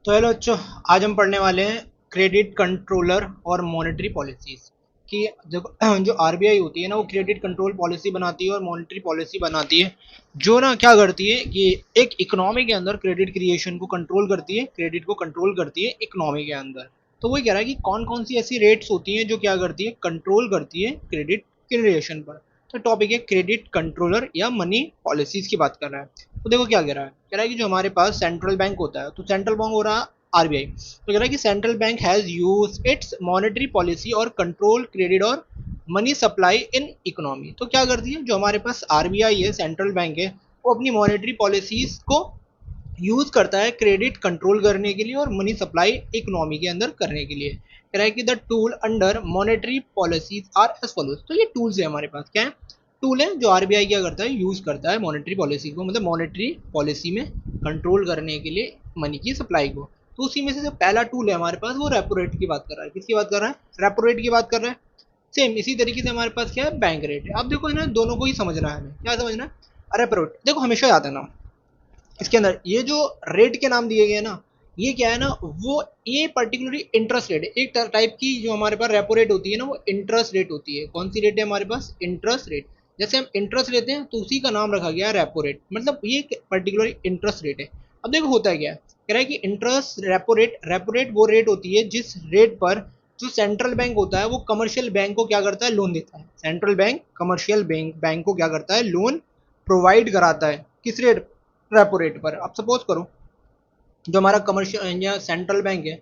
तो हेलो बच्चों, आज हम पढ़ने वाले हैं क्रेडिट कंट्रोलर और मॉनेटरी पॉलिसीज की। जब जो आरबीआई होती है ना, वो क्रेडिट कंट्रोल पॉलिसी बनाती है और मॉनेटरी पॉलिसी बनाती है, जो ना क्या करती है कि एक इकोनॉमी के अंदर क्रेडिट क्रिएशन को कंट्रोल करती है, क्रेडिट को कंट्रोल करती है इकोनॉमी के अंदर। तो वही कह रहा है कि कौन कौन सी ऐसी रेट्स होती हैं जो क्या करती है, कंट्रोल करती है क्रेडिट क्रिएशन पर। तो टॉपिक है क्रेडिट कंट्रोलर या मनी पॉलिसीज की बात कर रहा है। तो देखो क्या कह रहा है कि जो हमारे पास सेंट्रल बैंक होता है, तो सेंट्रल बैंक हो रहा आरबीआई। तो कह रहा है कि central bank has use it's monetary policy और कंट्रोल क्रेडिट और मनी सप्लाई इन इकोनॉमी। तो क्या करती है, जो हमारे पास आरबीआई है, सेंट्रल बैंक है, वो अपनी मॉनेटरी पॉलिसीज को यूज करता है क्रेडिट कंट्रोल करने के लिए और मनी सप्लाई इकोनॉमी के अंदर करने के लिए। कह रहा है कि the tool under monetary policies are as follows. तो ये टूल्स है हमारे पास, क्या है, टूल है जो आरबीआई क्या करता है, यूज करता है मॉनेटरी पॉलिसी को, मतलब मॉनेटरी पॉलिसी में कंट्रोल करने के लिए मनी की सप्लाई को। तो उसी में से जो पहला टूल है हमारे पास, वो रेपो रेट की बात कर रहा है। किसकी बात कर रहा है, रेपो रेट की बात कर रहा है। सेम इसी तरीके से हमारे पास क्या है, बैंक रेट है। अब देखो ना, दोनों को ही समझना है हमें। क्या समझना है, रेपो रेट देखो हमेशा याद है ना, इसके अंदर ये जो रेट के नाम दिए गए ना, ये क्या है ना, वो ये पर्टिकुलरली इंटरेस्ट रेट है। एक टाइप की जो हमारे पास रेपो रेट होती है ना, वो इंटरेस्ट रेट होती है। कौन सी रेट है हमारे पास, इंटरेस्ट रेट। जैसे हम इंटरेस्ट लेते हैं तो उसी का नाम रखा गया है रेपो रेट, मतलब ये पर्टिकुलर इंटरेस्ट रेट है। अब देखो होता है क्या, कह रहा है कि इंटरेस्ट रेपो रेट वो रेट होती है जिस रेट पर जो सेंट्रल बैंक होता है वो कमर्शियल बैंक को क्या करता है, लोन देता है। सेंट्रल बैंक कमर्शियल बैंक को क्या करता है, लोन प्रोवाइड कराता है। किस रेट, रेपो रेट पर। अब सपोज करो जो हमारा कमर्शियल या सेंट्रल बैंक है,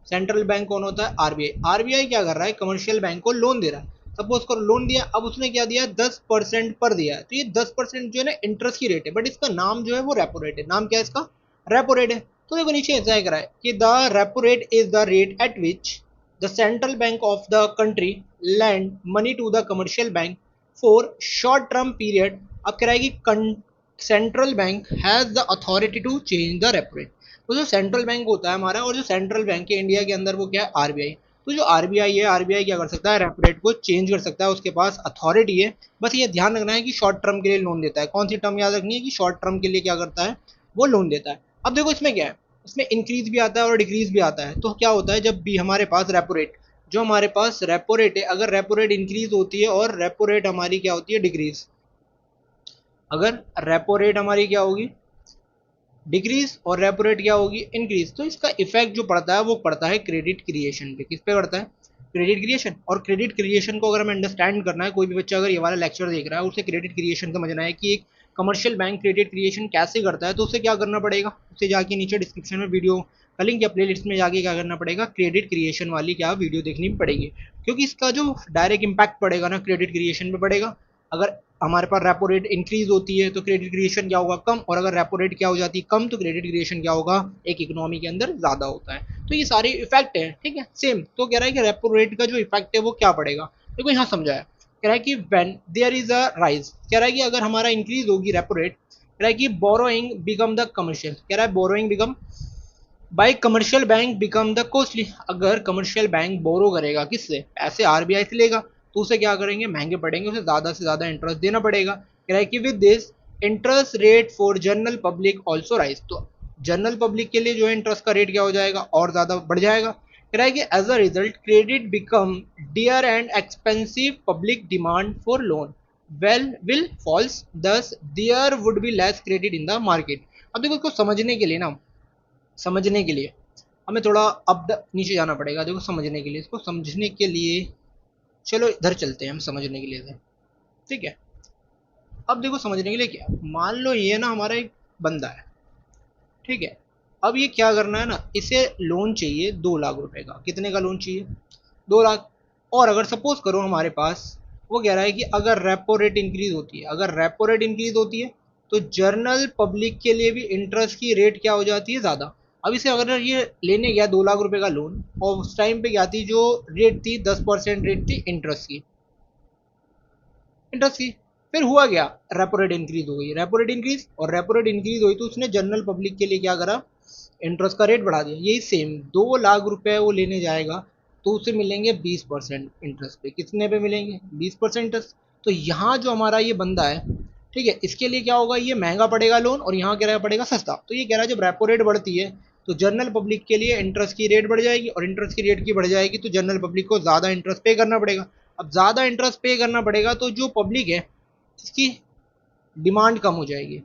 सेंट्रल बैंक कौन होता है, आरबीआई। आरबीआई क्या कर रहा है, कमर्शियल बैंक को लोन दे रहा है। सपोज करो लोन दिया, अब उसने क्या दिया, 10% पर दिया है। तो ये 10% जो है ना इंटरेस्ट की रेट है, बट इसका नाम जो है वो रेपो रेट है। नाम क्या है इसका, रेपो रेट है। तो देखो नीचे ऐसा करा है कि the repo rate is the rate at which the central bank of the country lend money to the commercial bank for short term period. अब कह रहा है कि central bank has the authority to change the repo rate. तो जो central bank होता है हमारा, और जो सेंट्रल बैंक है इंडिया के अंदर, वो क्या है, आरबीआई। तो जो आरबीआई है, आरबीआई क्या कर सकता है, रेपो रेट को चेंज कर सकता है, उसके पास अथॉरिटी है। बस ये ध्यान रखना है कि शॉर्ट टर्म के लिए लोन देता है। कौन सी टर्म याद रखनी है, कि शॉर्ट टर्म के लिए क्या करता है, वो लोन देता है। अब देखो इसमें क्या है, इसमें इंक्रीज भी आता है और डिक्रीज भी आता है। तो क्या होता है, जब भी हमारे पास रेपो रेट, जो हमारे पास रेपो रेट है, अगर रेपो रेट इंक्रीज होती है और रेपो रेट हमारी क्या होती है, डिक्रीज, अगर रेपो रेट हमारी क्या होगी, डिक्रीज, और रेपो रेट क्या होगी, इंक्रीज, तो इसका इफेक्ट जो पड़ता है वो पड़ता है क्रेडिट क्रिएशन पे। किस पे पड़ता है, क्रेडिट क्रिएशन। और क्रेडिट क्रिएशन को अगर हमें अंडरस्टैंड करना है, कोई भी बच्चा अगर ये वाला लेक्चर देख रहा है, उसे क्रेडिट क्रिएशन समझना है कि एक कमर्शियल बैंक क्रेडिट क्रिएशन कैसे करता है, तो उसे क्या करना पड़ेगा, उसे जाके नीचे डिस्क्रिप्शन में वीडियो का लिंक या प्ले लिस्ट में जाके क्या करना पड़ेगा, क्रेडिट क्रिएशन वाली क्या वीडियो देखनी पड़ेगी। क्योंकि इसका जो डायरेक्ट इम्पैक्ट पड़ेगा ना क्रेडिट क्रिएशन पे पड़ेगा। अगर हमारे पास रेपो रेट इंक्रीज होती है तो क्रेडिट क्रिएशन क्या होगा, कम, और अगर रेपो रेट क्या हो जाती है, कम, तो क्रेडिट क्रिएशन क्या होगा, एक इकोनॉमी के अंदर ज्यादा होता है। तो ये सारे इफेक्ट है, ठीक है, सेम। तो कह रहा है कि रेपो रेट का जो इफेक्ट है वो क्या पड़ेगा, देखो यहाँ समझाया। कह रहा है कि when there is a rise, कह रहा है कि अगर हमारा इंक्रीज होगी रेपो रेट, कह रहा है कि बोरोइंग बिकम द कमर्शियल, कह रहा है borrowing become by commercial bank become the costly. अगर कमर्शियल बैंक बोरो करेगा, किससे, पैसे आरबीआई से लेगा, तो उसे क्या करेंगे, महंगे पड़ेंगे, उसे ज़्यादा से ज़्यादा इंटरेस्ट देना पड़ेगा। कह रहा है कि with this interest rate for general public also rise. तो जनरल पब्लिक के लिए जो है इंटरेस्ट का रेट क्या हो जाएगा, और ज़्यादा बढ़ जाएगा। कह रहा है कि as a result credit become dear and expensive, public demand for loan well will falls, thus there would be less credit in the market. अब देखो इसको समझने के लिए ना, समझने के लिए हमें थोड़ा अब नीचे जाना पड़ेगा। देखो समझने के लिए, इसको समझने के लिए चलो इधर चलते हैं हम, समझने के लिए इधर, ठीक है। अब देखो समझने के लिए क्या, मान लो ये ना हमारा एक बंदा है, ठीक है। अब ये क्या करना है ना, इसे लोन चाहिए 2 लाख रुपए का। कितने का लोन चाहिए, 2 लाख। और अगर सपोज करो हमारे पास, वो कह रहा है कि अगर रेपो रेट इंक्रीज होती है, अगर रेपो रेट इंक्रीज होती है तो जर्नल पब्लिक के लिए भी इंटरेस्ट की रेट क्या हो जाती है, ज़्यादा। अब इसे अगर ये लेने गया 2 लाख रुपए का लोन, और उस टाइम पे क्या थी जो रेट थी, 10% रेट थी इंटरेस्ट की, इंटरेस्ट की। फिर हुआ क्या, रेपो रेट इंक्रीज हो गई, रेपो रेट इंक्रीज, और रेपो रेट इंक्रीज हुई तो उसने जनरल पब्लिक के लिए क्या करा, इंटरेस्ट का रेट बढ़ा दिया। यही सेम 2 लाख रुपए वो लेने जाएगा, तो उसे मिलेंगे 20% इंटरेस्ट पे। कितने पे मिलेंगे, 20% इंटरेस्ट। तो यहाँ जो हमारा ये बंदा है, ठीक है, इसके लिए क्या होगा, ये महंगा पड़ेगा लोन, और यहाँ क्या पड़ेगा, सस्ता। तो ये कह रहा है जब रेपो रेट बढ़ती है तो जनरल पब्लिक के लिए इंटरेस्ट की रेट बढ़ जाएगी, और इंटरेस्ट की रेट की बढ़ जाएगी तो जनरल पब्लिक को ज़्यादा इंटरेस्ट पे करना पड़ेगा। अब ज़्यादा इंटरेस्ट पे करना पड़ेगा तो जो पब्लिक है इसकी डिमांड कम हो जाएगी,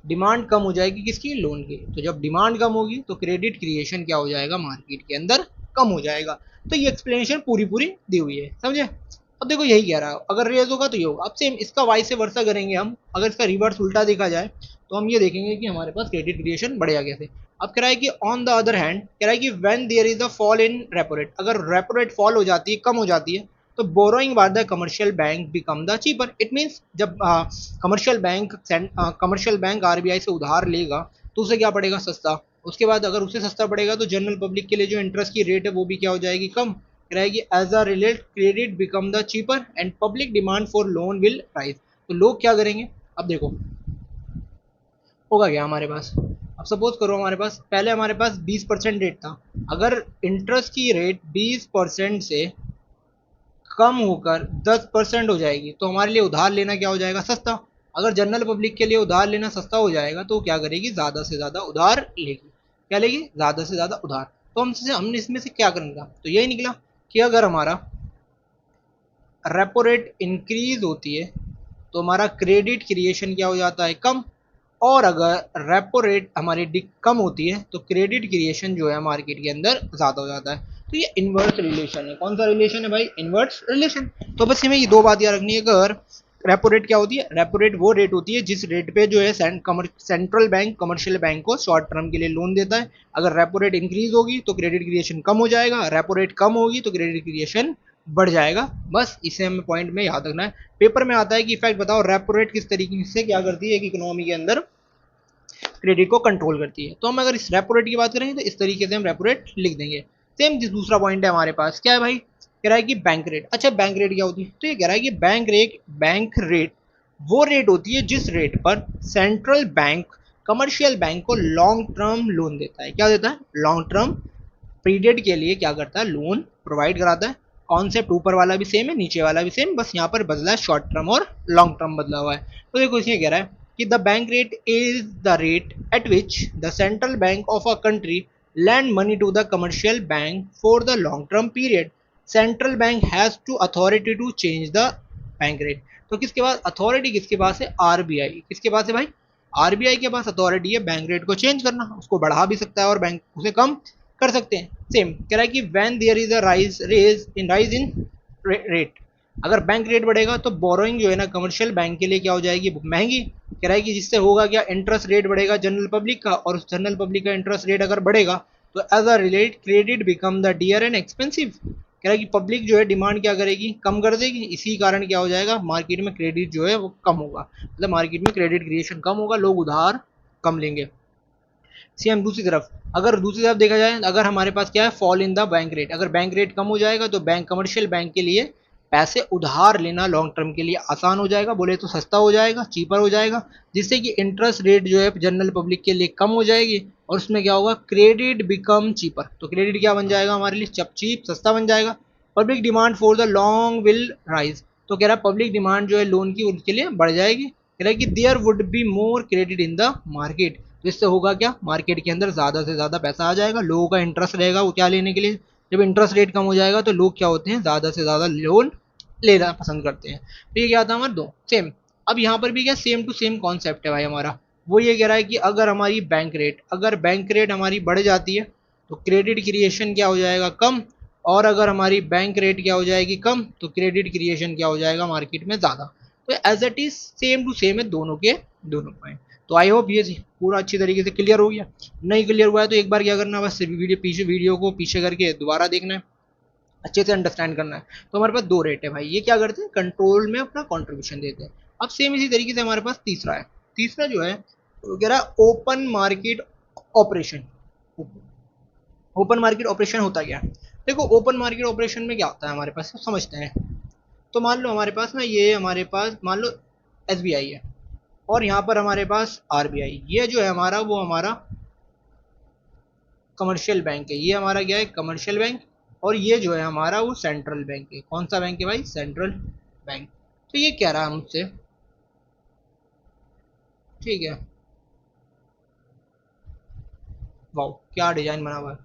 डिमांड कम हो जाएगी किसकी, लोन की। तो जब डिमांड कम होगी तो क्रेडिट क्रिएशन क्या हो जाएगा, मार्केट के अंदर कम हो जाएगा। तो ये एक्सप्लेनेशन पूरी पूरी दी हुई है, समझे। अब देखो यही कह रहा है, अगर रेज होगा तो ये होगा। अब सेम इसका वाई से वर्सा करेंगे हम, अगर इसका रिवर्स उल्टा देखा जाए तो हम ये देखेंगे कि हमारे पास क्रेडिट क्रिएशन बढ़ेगा कैसे। अब कह रहा है कि ऑन द अदर हैंड, कह रहा है कि when there is a fall in repo rate, अगर रेपो रेट फॉल हो जाती है, कम हो जाती है, तो borrowing by the commercial bank become the cheaper. It means जब कमर्शियल बैंक आरबीआई से उधार लेगा तो उसे क्या पड़ेगा, सस्ता। उसके बाद अगर उसे सस्ता पड़ेगा तो जनरल पब्लिक के लिए जो इंटरेस्ट की रेट है वो भी क्या हो जाएगी, कम रहेगी। As a result credit become the cheaper and public demand for loan will rise. तो लोग क्या करेंगे, अब देखो होगा क्या हमारे पास। अब सपोज करो हमारे पास पहले हमारे पास 20% रेट था, अगर इंटरेस्ट की रेट 20% से कम होकर 10% हो जाएगी तो हमारे लिए उधार लेना क्या हो जाएगा, सस्ता। अगर जनरल पब्लिक के लिए उधार लेना सस्ता हो जाएगा तो क्या करेगी, ज़्यादा से ज़्यादा उधार लेगी। क्या लेगी, ज़्यादा से ज़्यादा उधार। तो हमने इसमें से क्या करना, तो यही निकला कि अगर हमारा रेपो रेट इंक्रीज होती है तो हमारा क्रेडिट क्रिएशन क्या हो जाता है, कम। और अगर रेपो रेट हमारी कम होती है तो क्रेडिट क्रिएशन जो है मार्केट के अंदर ज़्यादा हो जाता है। तो ये इन्वर्स रिलेशन है। कौन सा रिलेशन है भाई, इन्वर्स रिलेशन। तो बस हमें ये दो बात याद रखनी है। अगर रेपो रेट क्या होती है, रेपो रेट वो रेट होती है जिस रेट पे जो है सेंट्रल बैंक कमर्शियल बैंक को शॉर्ट टर्म के लिए लोन देता है। अगर रेपो रेट इंक्रीज होगी तो क्रेडिट क्रिएशन कम हो जाएगा, रेपो रेट कम होगी तो क्रेडिट क्रिएशन बढ़ जाएगा। बस इसे हमें पॉइंट में याद रखना है। पेपर में आता है कि इफेक्ट बताओ रेपो रेट किस तरीके से क्या करती है एक इकोनॉमी के अंदर, क्रेडिट को कंट्रोल करती है। तो हम अगर इस रेपो रेट की बात करें तो इस तरीके से हम रेपो रेट लिख देंगे। सेम दूसरा पॉइंट है हमारे पास, क्या है भाई, कह रहा है कि बैंक रेट। अच्छा बैंक रेट क्या होती है, तो ये कह रहा है कि बैंक रेट वो रेट होती है जिस रेट पर सेंट्रल बैंक कमर्शियल बैंक को लॉन्ग टर्म लोन देता है। क्या देता है, लॉन्ग टर्म पीरियड के लिए क्या करता है, लोन प्रोवाइड कराता है। कॉन्सेप्ट ऊपर वाला भी सेम है, नीचे वाला भी सेम, बस यहाँ पर बदला है शॉर्ट टर्म और लॉन्ग टर्म बदला हुआ है। तो देखो इसमें कह रहा है कि the bank rate is the rate at which the central bank of a country lend money to the commercial bank for the long term period. Central bank has to authority to change the bank rate. तो किसके पास authority, किसके पास है, RBI. किसके पास है भाई, RBI के पास authority है bank rate को चेंज करना। उसको बढ़ा भी सकता है और बैंक उसे कम कर सकते हैं। सेम कह रहा है कि when there is a rise in rate, अगर बैंक रेट बढ़ेगा तो बोरोइंग जो है ना कमर्शियल बैंक के लिए क्या हो जाएगी, महंगी। कह रहा है कि जिससे होगा क्या, इंटरेस्ट रेट बढ़ेगा जनरल पब्लिक का, और उस जनरल पब्लिक का इंटरेस्ट रेट अगर बढ़ेगा तो as a result credit become the dear and expensive. कह रहा है कि पब्लिक जो है डिमांड क्या करेगी, कम कर देगी। इसी कारण क्या हो जाएगा, मार्केट में क्रेडिट जो है वो कम होगा, मतलब मार्केट में क्रेडिट क्रिएशन कम होगा, लोग उधार कम लेंगे। सेम दूसरी तरफ, अगर दूसरी तरफ देखा जाए, अगर हमारे पास क्या है, fall in the bank rate, अगर बैंक रेट कम हो जाएगा तो बैंक कमर्शियल बैंक के लिए पैसे उधार लेना लॉन्ग टर्म के लिए आसान हो जाएगा, बोले तो सस्ता हो जाएगा, चीपर हो जाएगा, जिससे कि इंटरेस्ट रेट जो है जनरल पब्लिक के लिए कम हो जाएगी। और उसमें क्या होगा, क्रेडिट बिकम चीपर। तो क्रेडिट क्या बन जाएगा हमारे लिए, चीप, सस्ता बन जाएगा। Public demand for the long will rise. तो कह रहा है पब्लिक डिमांड जो है लोन की उनके लिए बढ़ जाएगी। कह रहा है कि there would be more credit in the market. इससे होगा क्या, मार्केट के अंदर ज़्यादा से ज़्यादा पैसा आ जाएगा, लोगों का इंटरेस्ट रहेगा वो क्या लेने के लिए। जब इंटरेस्ट रेट कम हो जाएगा तो लोग क्या होते हैं, ज़्यादा से ज़्यादा लोन लेना पसंद करते हैं। तो ये क्या था हमारे दो सेम। अब यहाँ पर भी क्या सेम टू सेम कॉन्सेप्ट है भाई हमारा। वो ये कह रहा है कि अगर हमारी बैंक रेट हमारी बढ़ जाती है तो क्रेडिट क्रिएशन क्या हो जाएगा, कम। और अगर हमारी बैंक रेट क्या हो जाएगी, कम, तो क्रेडिट क्रिएशन क्या हो जाएगा मार्केट में, ज़्यादा। तो as it is same to same है दोनों के दोनों पॉइंट। तो आई होप ये पूरा अच्छी तरीके से क्लियर हो गया। नहीं क्लियर हुआ है तो एक बार क्या करना है, बस वीडियो को पीछे करके दोबारा देखना है, अच्छे से अंडरस्टैंड करना है। तो हमारे पास दो रेट है भाई, ये क्या करते हैं, कंट्रोल में अपना कंट्रीब्यूशन देते हैं। अब सेम इसी तरीके से हमारे पास तीसरा है। तीसरा जो है वो कह रहा है open market operation. Open market operation होता क्या है, देखो ओपन मार्केट ऑपरेशन में क्या होता है हमारे पास, समझते हैं। तो मान लो हमारे पास ना, ये हमारे पास मान लो एसबीआई है, और यहाँ पर हमारे पास आरबीआई। ये जो है हमारा वो हमारा कमर्शियल बैंक है, ये हमारा क्या है, कमर्शियल बैंक। और ये जो है हमारा वो सेंट्रल बैंक है। कौन सा बैंक है भाई, सेंट्रल बैंक। तो ये कह रहा है मुझसे, ठीक है, वाओ क्या डिजाइन बना हुआ है,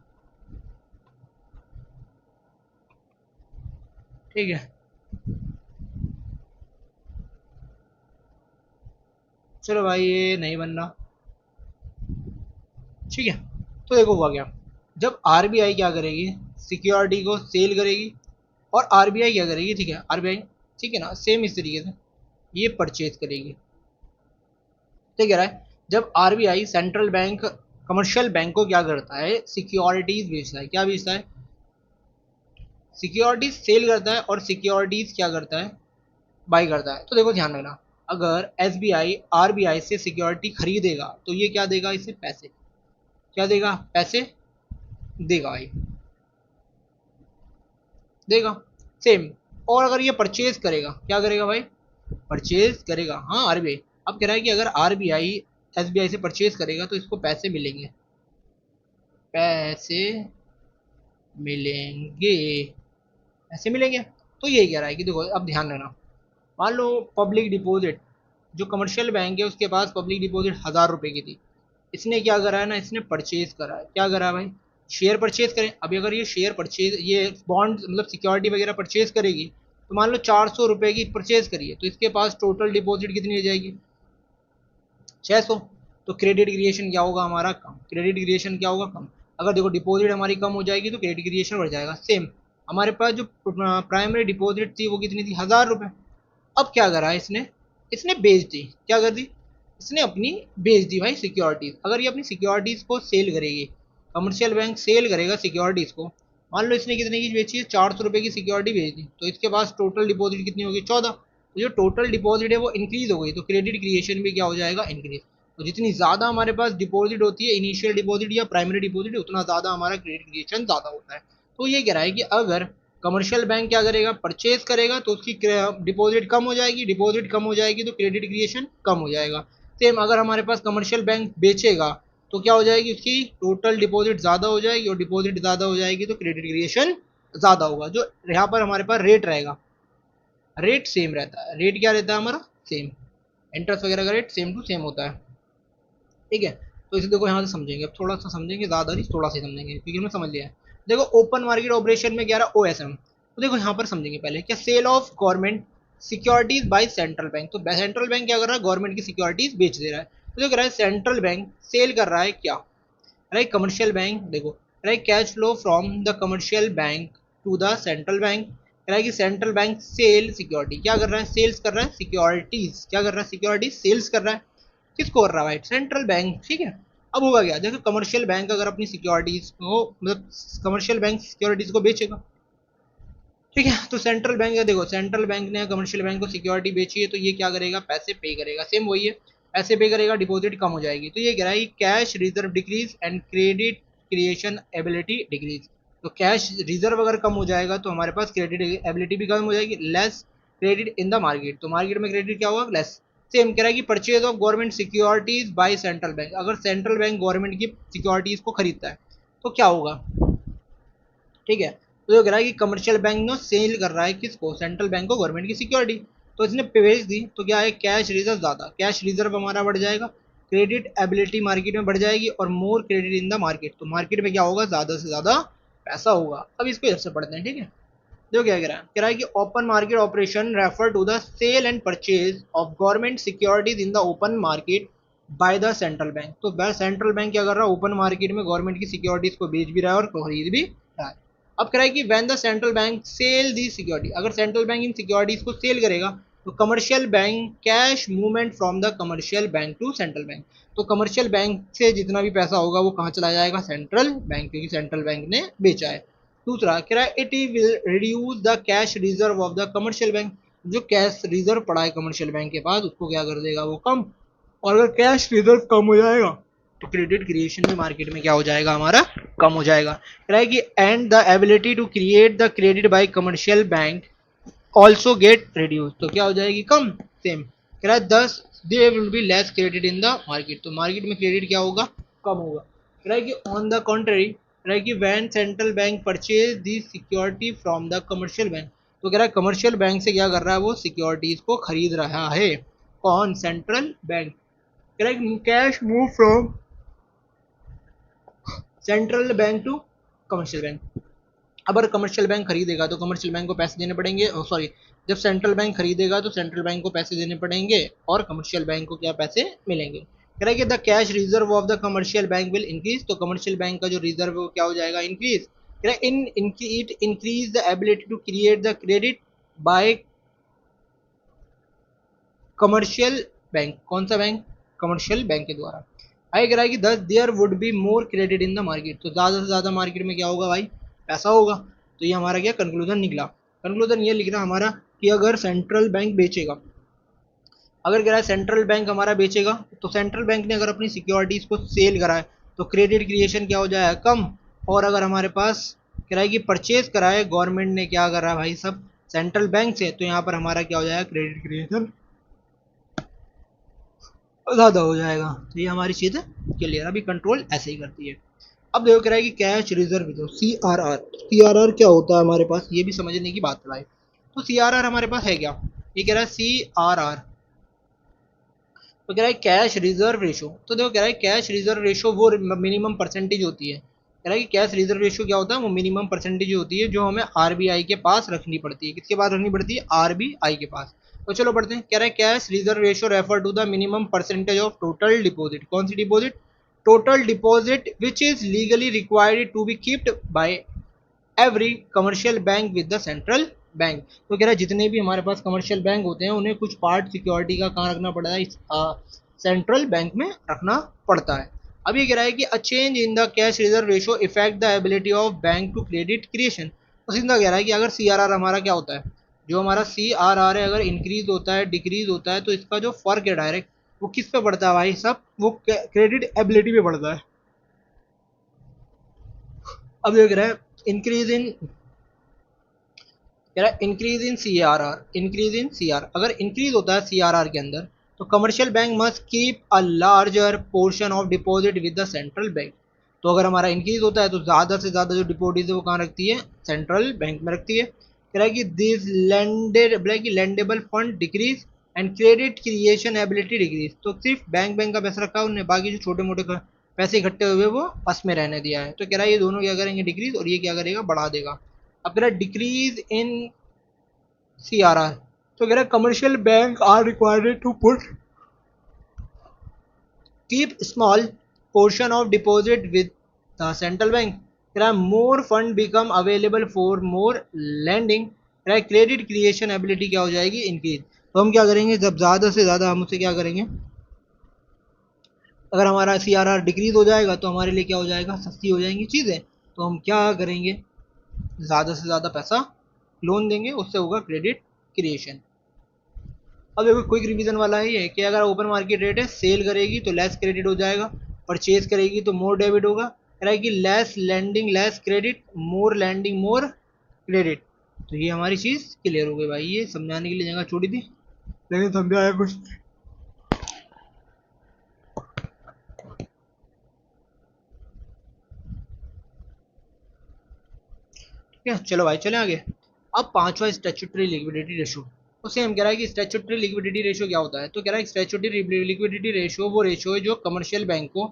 ठीक है। चलो भाई ये नहीं बन रहा, ठीक है। तो देखो हुआ क्या, जब आरबीआई क्या करेगी, सिक्योरिटी को सेल करेगी, और आरबीआई क्या करेगी, ठीक है, आरबीआई, ठीक है ना, सेम इस तरीके से ये परचेज करेगी। तो कह रहा है जब RBI central bank commercial bank को क्या करता है, सिक्योरिटीज बेचता है, क्या बेचता है, सिक्योरिटीज सेल करता है, और सिक्योरिटीज क्या करता है, बाई करता है। तो देखो ध्यान रखना, अगर एसबीआई आरबीआई से सिक्योरिटी खरीदेगा तो ये क्या देगा, इसे पैसे, क्या देगा, पैसे देगा भाई, देगा, सेम। और अगर ये परचेज करेगा, क्या करेगा भाई, परचेज करेगा, हाँ आरबीआई। अब कह रहा है कि अगर आरबीआई एसबीआई से परचेज करेगा तो इसको पैसे मिलेंगे, पैसे मिलेंगे, ऐसे मिलेंगे। तो यही कह रहा है कि देखो अब ध्यान रखना, मान लो पब्लिक डिपॉजिट, जो कमर्शियल बैंक है उसके पास पब्लिक डिपॉजिट 1000 रुपए की थी, इसने क्या करा है ना, इसने परचेज करा है, क्या करा है भाई, शेयर परचेज करें। अभी अगर ये शेयर परचेज, ये बॉन्ड मतलब सिक्योरिटी वगैरह परचेज करेगी, तो मान लो 400 रुपए की परचेज करिए, तो इसके पास टोटल डिपॉजिट कितनी हो जाएगी, 600। तो क्रेडिट क्रिएशन क्या होगा हमारा, कम, क्रेडिट क्रिएशन क्या होगा, कम। अगर देखो डिपॉजिट हमारी कम हो जाएगी तो क्रेडिट क्रिएशन बढ़ जाएगा, सेम। हमारे पास जो प्राइमरी डिपॉजिट थी वो कितनी थी, 1000 रुपये। अब क्या करा है इसने, इसने बेच दी, क्या कर दी, इसने अपनी बेच दी भाई सिक्योरिटीज। अगर ये अपनी सिक्योरिटीज को सेल करेगी, कमर्शियल बैंक सेल करेगा सिक्योरिटीज को, मान लो इसने कितने की बेची है, 400 रुपये की सिक्योरिटी बेच दी, तो इसके पास टोटल डिपॉजिट कितनी होगी, 14। तो जो टोटल डिपॉजिट है वो इंक्रीज हो गई, तो क्रेडिट क्रिएशन भी क्या हो जाएगा, इंक्रीज। तो जितनी ज़्यादा हमारे पास डिपॉजिट होती है, इनिशियल डिपॉजिट या प्राइमरी डिपॉजिट, उतना ज़्यादा हमारा क्रेडिट क्रिएशन ज़्यादा होता है। तो ये कह रहा है कि अगर कमर्शियल बैंक क्या करेगा, परचेज करेगा, तो उसकी डिपॉजिट कम हो जाएगी, डिपॉजिट कम हो जाएगी तो क्रेडिट क्रिएशन कम हो जाएगा। सेम अगर हमारे पास कमर्शियल बैंक बेचेगा तो क्या हो जाएगी, उसकी टोटल डिपॉजिट ज़्यादा हो जाएगी, और डिपॉजिट ज़्यादा हो जाएगी तो क्रेडिट क्रिएशन ज़्यादा होगा। जो यहाँ पर हमारे पास रेट रहेगा, रेट सेम रहता है, रेट क्या रहता है हमारा, सेम। इंटरेस्ट वगैरह का रेट सेम टू सेम होता है, ठीक है। तो इसे देखो यहाँ से समझेंगे, अब थोड़ा सा समझेंगे, ज़्यादा नहीं, थोड़ा सा समझेंगे क्योंकि हमने समझ लिया है। देखो ओपन मार्केट ऑपरेशन में क्या रहा, ओएसएम। तो देखो यहाँ पर समझेंगे पहले, क्या sale of government securities by central bank. तो सेंट्रल बैंक क्या कर रहा है, गवर्नमेंट की सिक्योरिटीज बेच दे रहा है। तो जो कह रहा है सेंट्रल बैंक सेल कर रहा है क्या, राइट, कमर्शियल बैंक, देखो right, cash flow from the commercial bank to the central bank. कह रहा है कि सेंट्रल बैंक सेल सिक्योरिटी, क्या कर रहा है, सेल्स कर रहा है सिक्योरिटीज, क्या कर रहा है, सिक्योरिटीज सेल्स कर रहा है, किसको कर रहा है, सेंट्रल बैंक, ठीक है। अब होगा क्या, देखो कमर्शियल बैंक अगर अपनी सिक्योरिटीज को मतलब कमर्शियल बैंक सिक्योरिटीज को बेचेगा, ठीक है, तो सेंट्रल बैंक है, देखो सेंट्रल बैंक ने कमर्शियल बैंक को सिक्योरिटी बेची है, तो ये क्या करेगा, पैसे पे करेगा, सेम वही है, पैसे पे करेगा, डिपॉजिट कम हो जाएगी। तो ये कह रहा है cash reserve decrease and credit creation ability decrease. तो कैश रिजर्व अगर कम हो जाएगा तो हमारे पास क्रेडिट एबिलिटी भी कम हो जाएगी, less credit in the market, तो मार्केट में क्रेडिट क्या होगा, लेस। सेम कह रहा है कि purchase of government securities by central bank, अगर सेंट्रल बैंक गवर्नमेंट की सिक्योरिटीज को खरीदता है तो क्या होगा, ठीक है। तो जो कह रहा है कि कमर्शियल बैंक ने सेल कर रहा है किसको, सेंट्रल बैंक को, गवर्नमेंट की सिक्योरिटी, तो इसने बेच दी, तो क्या है, कैश रिजर्व ज़्यादा, कैश रिजर्व हमारा बढ़ जाएगा, क्रेडिट एबिलिटी मार्केट में बढ़ जाएगी, और मोर क्रेडिट इन द मार्केट, तो मार्केट में क्या होगा, ज़्यादा से ज़्यादा पैसा होगा। अब इसको इधर से पढ़ते हैं, ठीक है। देखो क्या कह रहा है कि open market operation refer to the sale and purchase of government securities in the open market by the central bank. तो सेंट्रल बैंक क्या कर रहा है, ओपन मार्केट में गवर्नमेंट की सिक्योरिटीज को बेच भी रहा है और खरीद भी रहा है। अब कह रहा है कि when the central bank sell the security, अगर सेंट्रल बैंक इन सिक्योरिटीज को सेल करेगा तो commercial bank cash movement from the commercial bank to central bank, तो कमर्शियल बैंक से जितना भी पैसा होगा वो कहाँ चला जाएगा, सेंट्रल बैंक, क्योंकि सेंट्रल बैंक ने बेचा है। दूसरा कह रहा है it will reduce the cash reserve of the commercial bank, जो कैश रिजर्व पड़ा है कमर्शियल बैंक के पास उसको क्या कर देगा, वो कम। और अगर कैश रिजर्व कम हो जाएगा तो क्रेडिट क्रिएशन में मार्केट में क्या हो जाएगा, हमारा कम हो जाएगा। कह रहा है कि and the ability to create the credit by commercial bank also get reduce, तो क्या हो जाएगी, कम, सेम। कह रहा है दस they will be less credit in the market, तो मार्केट में क्रेडिट क्या होगा, कम होगा। कह रहा है कि ऑन द कॉन्ट्ररी, कह रहा है कि when central bank purchase the security from the commercial bank, तो कह रहा है कमर्शियल बैंक से क्या कर रहा है, वो सिक्योरिटीज को खरीद रहा है, कौन, सेंट्रल बैंक। कह रहा है cash move from central bank to commercial bank. अब अगर कमर्शियल बैंक खरीदेगा तो कमर्शियल बैंक को पैसे देने पड़ेंगे, सॉरी, जब सेंट्रल बैंक खरीदेगा तो सेंट्रल बैंक को पैसे देने पड़ेंगे और कमर्शियल बैंक को क्या पैसे मिलेंगे। कह रहा है कि the cash reserve of the commercial bank will increase, तो कमर्शियल बैंक का जो रिजर्व है वो क्या हो जाएगा, इंक्रीज। कह रहा है in it increase the ability to create the credit by commercial bank. कौन सा बैंक, कमर्शियल बैंक के द्वारा। आगे कह रहा है कि thus there would be more credit in the market, तो ज़्यादा से ज़्यादा मार्केट में क्या होगा भाई, पैसा होगा। तो ये हमारा क्या कंक्लूजन निकला, कंक्लूजन ये लिख रहा हमारा कि अगर सेंट्रल बैंक बेचेगा, अगर कह रहा है सेंट्रल बैंक हमारा बेचेगा, तो सेंट्रल बैंक ने अगर अपनी सिक्योरिटीज़ को सेल करा है तो क्रेडिट क्रिएशन क्या हो जाएगा, कम। और अगर हमारे पास कह रहा है कि परचेज करा है गवर्नमेंट ने क्या करा है भाई सब सेंट्रल बैंक से, तो यहाँ पर हमारा क्या हो जाएगा, क्रेडिट क्रिएशन ज़्यादा हो जाएगा। तो ये हमारी चीज़ क्लियर, अभी कंट्रोल ऐसे ही करती है। अब देखो कह रहा है कि कैश रिजर्व जो CRR, CRR क्या होता है हमारे पास, ये भी समझने की बात है भाई। तो CRR हमारे पास है क्या, ये कह रहा है CRR, तो कह रहा है कैश रिजर्व रेशो। तो देखो कह रहा है कैश रिजर्व रेशो वो मिनिमम परसेंटेज होती है। कह रहा है कि कैश रिजर्व रेशो क्या होता है, वो मिनिमम परसेंटेज होती है जो हमें RBI के पास रखनी पड़ती है। किसके पास रखनी पड़ती है, RBI के पास। तो चलो पढ़ते हैं। कह रहा है cash reserve ratio refer to the minimum percentage of total deposit. कौन सी deposit, total deposit which is legally required to be keeped by every commercial bank with the central bank. तो कह रहा है जितने भी हमारे पास कमर्शियल बैंक होते हैं उन्हें कुछ पार्ट सिक्योरिटी का कहाँ रखना पड़ता है, इस सेंट्रल बैंक में रखना पड़ता है। अब ये कह रहा है कि a change in the cash reserve ratio effect the ability of bank to credit creation. तो सीधा कह रहा है कि अगर CRR हमारा क्या होता है, जो हमारा CRR है अगर इंक्रीज होता है डिक्रीज होता है तो इसका जो फर्क है डायरेक्ट वो किस पे पड़ता है भाई सब, वो क्रेडिट एबिलिटी पे पड़ता है। अब देख रहे हैं इंक्रीज इन, कह रहा है increase in CRR, increase in CR, अगर इंक्रीज होता है CRR के अंदर तो commercial bank must keep a larger portion of deposit with the central bank. तो अगर हमारा इंक्रीज होता है तो ज़्यादा से ज़्यादा जो डिपॉजिट है वो कहाँ रखती है, सेंट्रल बैंक में रखती है। कह रहा है कि this lendable fund decrease and credit creation ability decrease. तो सिर्फ बैंक का पैसा रखा है उन्होंने, बाकी जो छोटे मोटे पैसे इकट्ठे हुए वो बस में रहने दिया है। तो कह रहा है ये दोनों क्या करेंगे, डिक्रीज, और ये क्या करेगा, बढ़ा देगा। अब कह रहा है डिक्रीज इन CRR, तो कह रहा है commercial bank are required to put keep small portion of deposit with the central bank. कह रहा है more fund become available for more lending. कह रहा है क्रेडिट क्रिएशन एबिलिटी क्या हो जाएगी, इंक्रीज। तो हम क्या करेंगे, जब ज़्यादा से ज़्यादा हम उसे क्या करेंगे, अगर हमारा CRR डिक्रीज हो जाएगा तो हमारे लिए क्या हो जाएगा, सस्ती हो जाएंगी चीज़ें। तो हम क्या करेंगे, ज़्यादा से ज़्यादा पैसा लोन देंगे, उससे होगा क्रेडिट क्रिएशन। अब देखो क्विक रिवीजन वाला है ये कि अगर ओपन मार्केट रेट है, सेल करेगी तो लेस क्रेडिट हो जाएगा, परचेज करेगी तो मोर डेबिट होगा। कह रहा है कि लेस लैंडिंग लेस क्रेडिट, मोर लैंडिंग मोर क्रेडिट। तो ये हमारी चीज़ क्लियर हो गई भाई, ये समझाने के लिए जगह छोड़ी थी लेकिन समझाया कुछ। ठीक है, चलो भाई चले आगे। अब पांचवा स्टैट्यूटरी लिक्विडिटी रेशो। तो सेम कह रहा है कि स्टैट्यूटरी लिक्विडिटी रेशो क्या होता है, तो कह रहा है स्टैट्यूटरी लिक्विडिटी रेशो वो रेशो है जो कमर्शियल बैंक को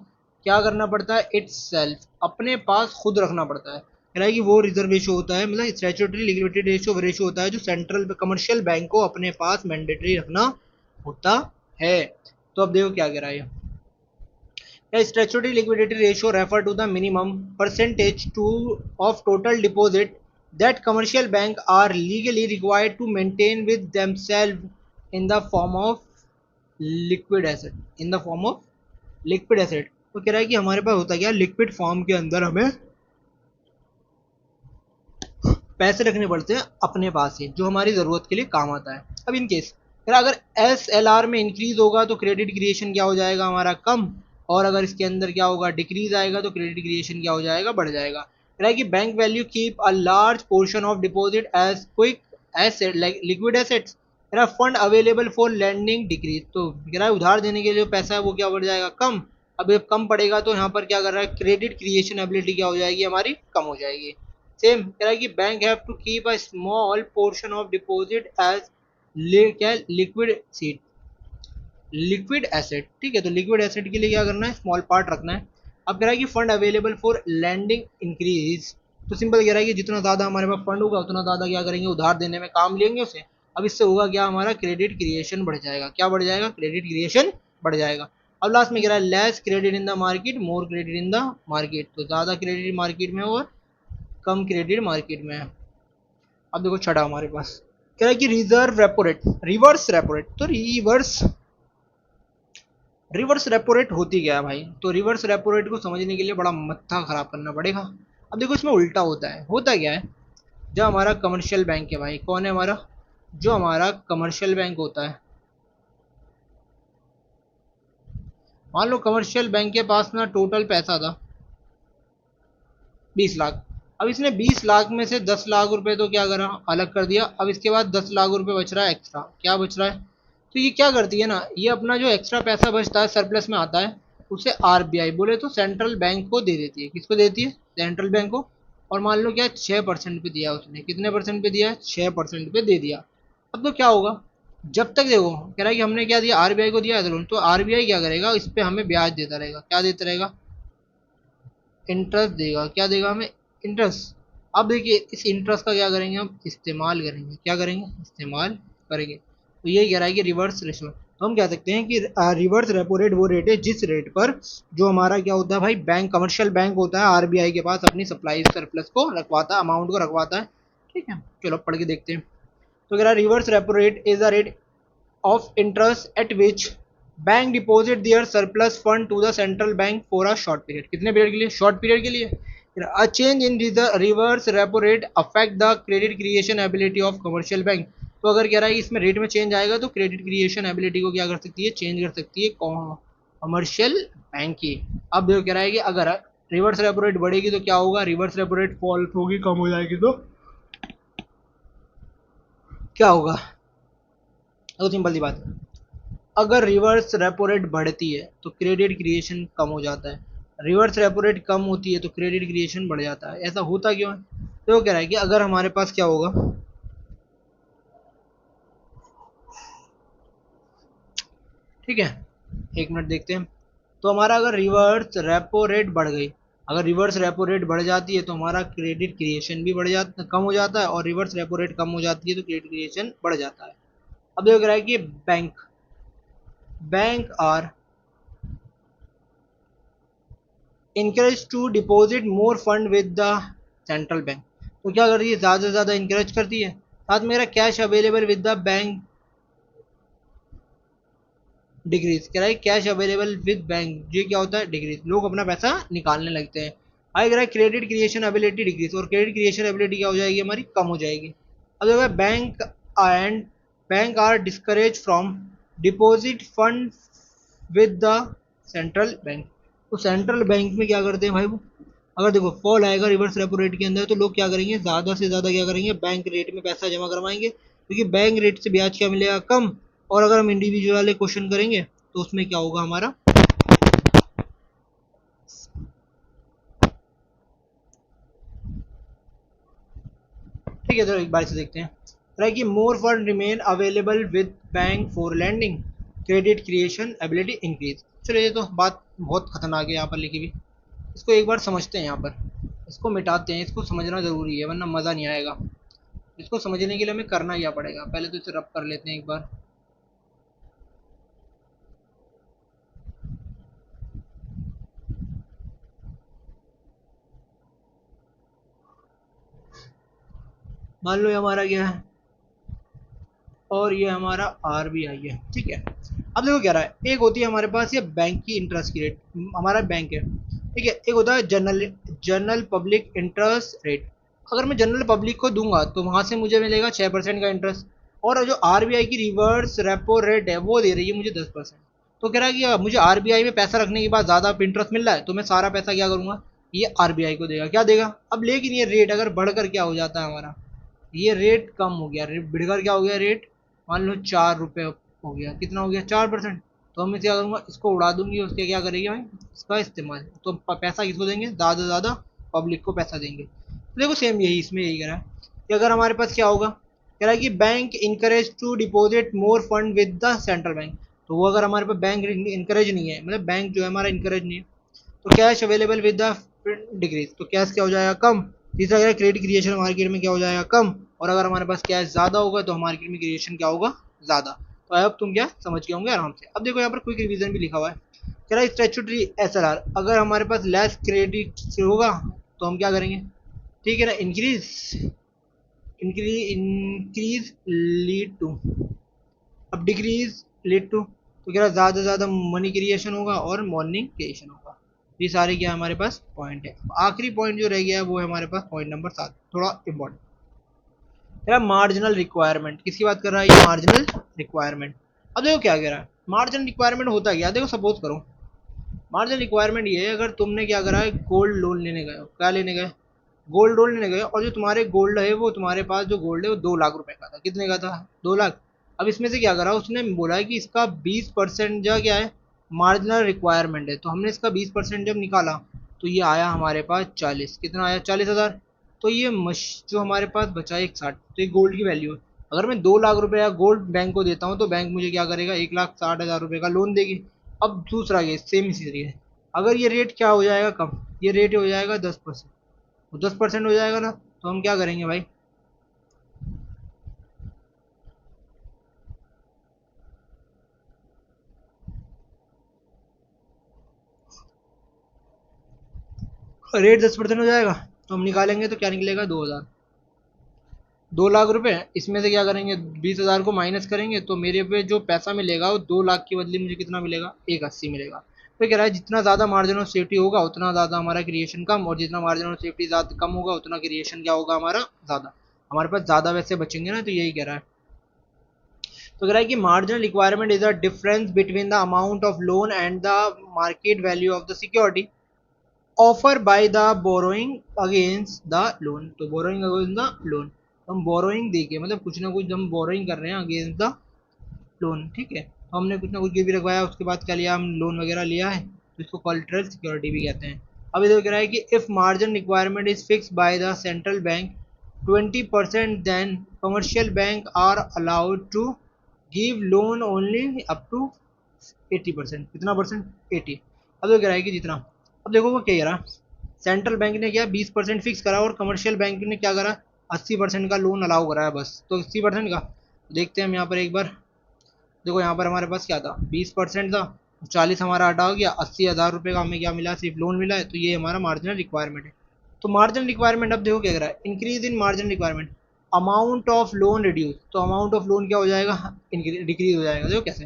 क्या करना पड़ता है, इट्स सेल्फ अपने पास खुद रखना पड़ता है। कह रहा है कि वो रिजर्व रेशो होता है, मतलब स्टैट्यूटरी लिक्विडिटी रेशो वो रेशो होता है जो सेंट्रल कमर्शियल बैंक को अपने पास मैंडेटरी रखना होता है। तो अब देखो क्या कह रहा है, a statutory liquidity ratio refer to the minimum percentage to of total deposit that commercial bank are legally required to maintain with themselves in the form of liquid asset, in the form of liquid asset। तो कह रहा है कि हमारे पास होता क्या, liquid form के अंदर हमें पैसे रखने पड़ते हैं अपने पास ही, जो हमारी ज़रूरत के लिए काम आता है। अब इन केस अगर SLR में इंक्रीज होगा तो क्रेडिट क्रिएशन क्या हो जाएगा हमारा, कम। और अगर इसके अंदर क्या होगा, डिक्रीज आएगा तो क्रेडिट क्रिएशन क्या हो जाएगा, बढ़ जाएगा। कह रहा है कि bank value keep a large portion of deposit as quick asset like liquid assets. कह रहा है fund available for lending decrease. तो कह रहा है उधार देने के लिए जो पैसा है वो क्या बढ़ जाएगा, कम। अब जब कम पड़ेगा तो यहाँ पर क्या कर रहा है, क्रेडिट क्रिएशन एबिलिटी क्या हो जाएगी, हमारी कम हो जाएगी। सेम कह रहा है कि bank have to keep a small portion of deposit as क्या लिक्विड सीट, लिक्विड एसेट। ठीक है, तो लिक्विड एसेट के लिए क्या करना है, स्मॉल पार्ट रखना है। अब कह रहा है कि fund available for lending increase, तो सिंपल कह रहा है कि जितना ज़्यादा हमारे पास फंड होगा उतना ज़्यादा क्या करेंगे, उधार देने में काम लेंगे उसे। अब इससे होगा क्या, हमारा क्रेडिट क्रिएशन बढ़ जाएगा। क्या बढ़ जाएगा, क्रेडिट क्रिएशन बढ़ जाएगा। अब लास्ट में कह रहा है less credit in the market more credit in the market, तो ज़्यादा क्रेडिट मार्केट में और कम क्रेडिट मार्केट में है। अब देखो छठा हमारे पास कह रहा है कि reserve repo rate, reverse repo rate, तो रिवर्स रेपो रेट होती क्या है भाई, तो रिवर्स रेपो रेट को समझने के लिए बड़ा मत्था खराब करना पड़ेगा। अब देखो इसमें उल्टा होता है, होता क्या है, जो हमारा कमर्शियल बैंक है भाई, कौन है हमारा, जो हमारा कमर्शियल बैंक होता है, मान लो कमर्शियल बैंक के पास ना टोटल पैसा था 20 लाख। अब इसने 20 लाख में से 10 लाख रुपए तो क्या करा, अलग कर दिया। अब इसके बाद 10 लाख रुपए बच रहा है एक्स्ट्रा, क्या बच रहा है, तो ये क्या करती है ना, ये अपना जो एक्स्ट्रा पैसा बचता है सरप्लस में आता है, उसे आरबीआई बोले तो सेंट्रल बैंक को दे देती है। किसको देती है, सेंट्रल बैंक को। और मान लो क्या 6% पे दिया उसने, कितने परसेंट पे दिया है, 6% पे दे दिया। अब तो क्या होगा, जब तक देखो कह रहा है कि हमने क्या दिया, आरबीआई को दिया है लोन, तो आरबीआई क्या करेगा, इस पे हमें ब्याज देता रहेगा। क्या देता रहेगा, इंटरेस्ट देगा। क्या देगा हमें, इंटरेस्ट। अब देखिए इस इंटरेस्ट का क्या करेंगे, हम इस्तेमाल करेंगे। क्या करेंगे, इस्तेमाल करेंगे। तो यही कह रहा है कि रिवर्स रेशो, तो हम कह सकते हैं कि रिवर्स रेपो रेट वो रेट है जिस रेट पर जो हमारा क्या होता है भाई, बैंक कमर्शियल बैंक होता है आरबीआई के पास अपनी सप्लाई सरप्लस को रखवाता है, अमाउंट को रखवाता है। ठीक है, चलो पढ़ के देखते हैं। तो कह रहा है reverse repo rate is the rate of interest at which bank deposit their surplus fund to the central bank for a short period. कितने पीरियड के लिए, शॉर्ट पीरियड के लिए। A change in reverse repo rate affect the credit creation ability of commercial bank, तो अगर कह रहा है कि इसमें रेट में चेंज आएगा तो क्रेडिट क्रिएशन एबिलिटी को क्या कर सकती है, चेंज कर सकती है कमर्शियल बैंक की। अब देखो कह रहा है कि अगर रिवर्स रेपो रेट बढ़ेगी तो क्या होगा, रिवर्स रेपो रेट फॉल होगी, कम हो जाएगी तो क्या होगा, तो सिंपल सी बात है, अगर रिवर्स रेपो रेट बढ़ती है तो क्रेडिट क्रिएशन कम हो जाता है, रिवर्स रेपो रेट कम होती है तो क्रेडिट क्रिएशन बढ़ जाता है। ऐसा होता क्यों है, तो वो कह रहा है कि अगर हमारे पास क्या होगा, ठीक है, एक मिनट देखते हैं। तो हमारा अगर रिवर्स रेपो रेट बढ़ गई, अगर रिवर्स रेपो रेट बढ़ जाती है तो हमारा क्रेडिट क्रिएशन भी बढ़ जाता, कम हो जाता है, और रिवर्स रेपो रेट कम हो जाती है तो क्रेडिट क्रिएशन बढ़ जाता है। अब देखो कह रहा है कि bank are encourage to deposit more fund with the central bank, तो क्या कर रही है, ज़्यादा से ज़्यादा इंकरेज करती है। साथ में मेरा cash available with the bank decrease, कह रहा है कैश अवेलेबल विद बैंक, ये क्या होता है, डिक्रीज, लोग अपना पैसा निकालने लगते हैं। आई कह रहा है क्रेडिट क्रिएशन एबिलिटी डिक्रीज, और क्रेडिट क्रिएशन एबिलिटी क्या हो जाएगी, हमारी कम हो जाएगी। अब देखो and bank are discourage from deposit fund with the central bank, तो सेंट्रल बैंक में क्या करते हैं भाई वो, अगर देखो फॉल आएगा रिवर्स रेपो रेट के अंदर तो लोग क्या करेंगे, ज़्यादा से ज़्यादा क्या करेंगे, बैंक रेट में पैसा जमा करवाएंगे, क्योंकि बैंक रेट से ब्याज क्या मिलेगा, कम। और अगर हम इंडिविजुअल वाले क्वेश्चन करेंगे तो उसमें क्या होगा हमारा, ठीक है, तो एक बार से देखते हैं। रहा कि more fund remain available with bank for lending credit creation ability increase. चलो ये तो बात बहुत खतरनाक है यहाँ पर लिखी हुई, इसको एक बार समझते हैं, यहाँ पर इसको मिटाते हैं, इसको समझना ज़रूरी है वरना मज़ा नहीं आएगा। इसको समझने के लिए हमें करना क्या पड़ेगा, पहले तो इसे रब कर लेते हैं एक बार। मान लो ये हमारा क्या है, और ये हमारा आरबीआई है, ठीक है। अब देखो क्या रहा है, एक होती है हमारे पास ये बैंक की इंटरेस्ट की रेट, हमारा बैंक है, ठीक है। एक होता है जनरल पब्लिक इंटरेस्ट रेट, अगर मैं जनरल पब्लिक को दूंगा तो वहां से मुझे मिलेगा 6% का इंटरेस्ट, और जो आरबीआई की रिवर्स रेपो रेट है वो दे रही है मुझे 10%। तो कह रहा है कि मुझे आरबीआई में पैसा रखने के बाद ज़्यादा इंटरेस्ट मिल रहा है तो मैं सारा पैसा क्या करूंगा, ये आरबीआई को देगा। क्या देगा, अब लेकिन ये रेट अगर बढ़कर क्या हो जाता है हमारा, ये रेट कम हो गया, रेट बढ़कर क्या हो गया, रेट मान लो 4 रुपये हो गया, कितना हो गया, 4%। तो हम क्या करूँगा, इसको उड़ा दूंगी, उसके क्या करेगी भाई, इसका इस्तेमाल, तो पैसा किसको देंगे, ज़्यादा से ज़्यादा पब्लिक को पैसा देंगे। तो देखो सेम यही इसमें यही करा है कि अगर हमारे पास क्या होगा, कह रहा है कि bank encourage to deposit more fund with the central bank, तो वो अगर हमारे पास बैंक इंकरेज नहीं है, मतलब बैंक जो है हमारा इंकरेज नहीं है, तो cash available with the decrease, तो कैश क्या हो जाएगा, कम। तीसरा क्या है, क्रेडिट क्रिएशन मार्केट में क्या हो जाएगा, कम। और अगर हमारे पास कैश ज़्यादा होगा तो मार्केट में क्रिएशन क्या होगा, ज़्यादा। तो अब तुम क्या समझ गए होंगे आराम से। अब देखो यहाँ पर क्विक रिवीजन भी लिखा हुआ है, कह रहा है स्टैट्यूटरी एसएलआर, अगर हमारे पास लेस क्रेडिट होगा तो हम क्या करेंगे, ठीक है ना, इंक्रीज लीड टू, अब डिक्रीज लीड टू, तो कह रहा है ज़्यादा से ज़्यादा मनी क्रिएशन होगा और मॉर्निंग क्रिएशन होगा। ये सारे क्या हमारे पास पॉइंट है। आखिरी पॉइंट जो रह गया है वो है हमारे पास पॉइंट नंबर 7, थोड़ा इंपॉर्टेंट, मेरा मार्जिनल रिक्वायरमेंट। किसकी बात कर रहा है ये, मार्जिनल रिक्वायरमेंट। अब देखो क्या कह रहा है, मार्जिनल रिक्वायरमेंट होता क्या, देखो सपोज करो, मार्जिनल रिक्वायरमेंट ये है, अगर तुमने क्या करा है, गोल्ड लोन लेने गए हो, क्या लेने गए, गोल्ड लोन लेने गए, और जो तुम्हारे गोल्ड है वो, तुम्हारे पास जो गोल्ड है वो 2 लाख रुपए का था, कितने का था, 2 लाख। अब इसमें से क्या करा उसने, बोला है कि इसका 20% जो क्या है, मार्जिनल रिक्वायरमेंट है, तो हमने इसका 20% जब निकाला तो ये आया हमारे पास 40, कितना आया, 40,000। तो ये जो हमारे पास बचा 1,60, तो ये गोल्ड की वैल्यू है। अगर मैं 2 लाख रुपए का गोल्ड बैंक को देता हूँ तो बैंक मुझे क्या करेगा, 1,60,000 रुपए का लोन देगी। अब दूसरा ये सेम इसी तरीके है, अगर ये रेट क्या हो जाएगा कम, ये रेट हो जाएगा 10%, तो 10% हो जाएगा ना, तो हम क्या करेंगे भाई, रेट 10% हो जाएगा, तो हम निकालेंगे तो क्या निकलेगा, 2,000। 2 लाख रुपए, इसमें से क्या करेंगे, 20,000 को माइनस करेंगे तो मेरे पे जो पैसा मिलेगा वो 2 लाख के बदले मुझे कितना मिलेगा, 1,80 मिलेगा। तो कह रहा है जितना ज़्यादा मार्जिन ऑफ सेफ्टी होगा उतना ज़्यादा हमारा क्रिएशन कम, और जितना मार्जिन ऑफ सेफ्टी ज़्यादा कम होगा उतना क्रिएशन क्या होगा हमारा, ज़्यादा। हमारे पास ज़्यादा वैसे बचेंगे ना, तो यही कह रहा है। तो कह रहा है कि marginal requirement is the difference between the amount of loan and the market value of the security offer by the borrowing against the loan, तो बोरोइंग अगेंस्ट द लोन, तो हम बोरोइंग देके मतलब कुछ ना कुछ हम बोरोइंग कर रहे हैं अगेंस्ट द लोन, ठीक है, तो हमने कुछ ना कुछ गिरवी रखवाया, उसके बाद क्या लिया, हम लोन वगैरह लिया है, तो इसको कोलेटरल सिक्योरिटी भी कहते हैं। अब इधर कह रहा है कि if margin requirement is fix by the central bank 20%, then commercial bank are allowed to give loan only up to 80%, कितना परसेंट, 80। अब तो कह रहा है कि जितना, अब देखो वो क्या कह रहा, सेंट्रल बैंक ने क्या 20% फिक्स करा और कमर्शियल बैंक ने क्या करा, 80% का लोन अलाउ करा है बस, तो 80% का देखते हैं हम यहाँ पर एक बार। देखो यहाँ पर हमारे पास क्या था, 20% था, 40 हमारा हटा हो गया, 80,000 रुपये का हमें क्या मिला, सिर्फ लोन मिला है, तो ये हमारा मार्जिनल रिक्वायरमेंट है। तो मार्जिनल रिक्वायरमेंट अब देखो क्या कह रहा है, increase in marginal requirement, amount of loan reduce, तो अमाउंट ऑफ लोन क्या हो जाएगा, डिक्रीज हो जाएगा। देखो कैसे,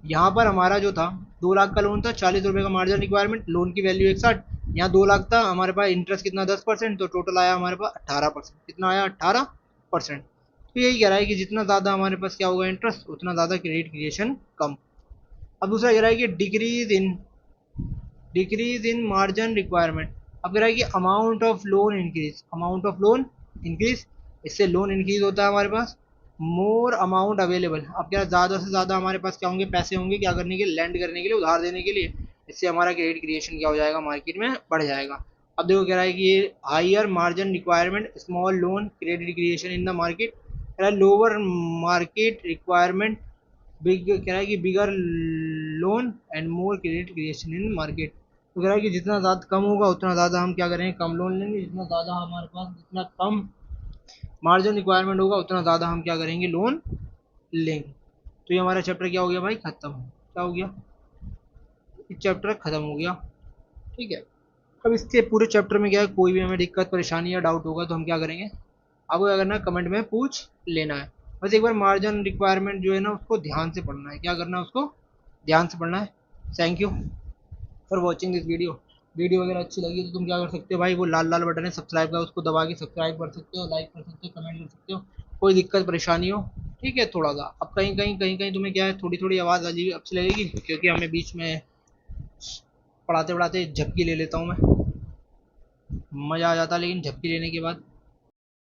यहाँ पर हमारा जो था 2 लाख का लोन था, 40 रुपये का मार्जिनल रिक्वायरमेंट, लोन की वैल्यू 160, यहाँ 2 लाख था, हमारे पास इंटरेस्ट कितना 10%, तो टोटल आया हमारे पास 18%, कितना आया 18%। तो यही कह रहा है कि जितना ज़्यादा हमारे पास क्या होगा इंटरेस्ट, उतना ज़्यादा क्रेडिट क्रिएशन कम। अब दूसरा कह रहा है कि डिक्रीज इन मार्जिन रिक्वायरमेंट, अब कह रहा है कि amount of loan increase, amount of loan increase, इससे लोन इंक्रीज होता है हमारे पास, मोर अमाउंट अवेलेबल, अब क्या ज़्यादा से ज़्यादा हमारे पास क्या होंगे, पैसे होंगे क्या करने के लिए, लैंड करने के लिए, उधार देने के लिए, इससे हमारा क्रेडिट क्रिएशन क्या हो जाएगा, मार्केट में बढ़ जाएगा। अब देखो कह रहा है कि ये higher margin requirement small loan credit creation in the market, कह रहा है लोअर मार्केट रिक्वायरमेंट बिग, कह रहा है कि bigger loan and more credit creation in market, तो कह रहा है कि जितना ज़्यादा कम होगा उतना ज़्यादा हम क्या करेंगे, कम लोन लेंगे, जितना ज़्यादा हमारे पास जितना कम मार्जिन रिक्वायरमेंट होगा उतना ज़्यादा हम क्या करेंगे, लोन लेंगे। तो ये हमारा चैप्टर क्या हो गया भाई, खत्म, क्या हो गया, ये चैप्टर खत्म हो गया, ठीक है। अब इसके पूरे चैप्टर में क्या है, कोई भी हमें दिक्कत परेशानी या डाउट होगा तो हम क्या करेंगे, आपको क्या करना है, कमेंट में पूछ लेना है। बस एक बार मार्जिन रिक्वायरमेंट जो है ना उसको ध्यान से पढ़ना है, क्या करना है उसको ध्यान से पढ़ना है। Thank you for watching this video. Video अगर अच्छी लगी तो तुम क्या कर सकते हो भाई, वो लाल लाल बटन है सब्सक्राइब का, उसको दबा के सब्सक्राइब कर सकते हो, लाइक कर सकते हो, कमेंट कर सकते हो, कोई दिक्कत परेशानी हो, ठीक है। थोड़ा सा अब कहीं कहीं तुम्हें क्या है, थोड़ी थोड़ी आवाज़ अजीब अच्छी लगेगी, क्योंकि हमें बीच में पढ़ाते पढ़ाते झपकी ले लेता हूँ मैं, मज़ा आ जाता है लेकिन झपकी लेने के बाद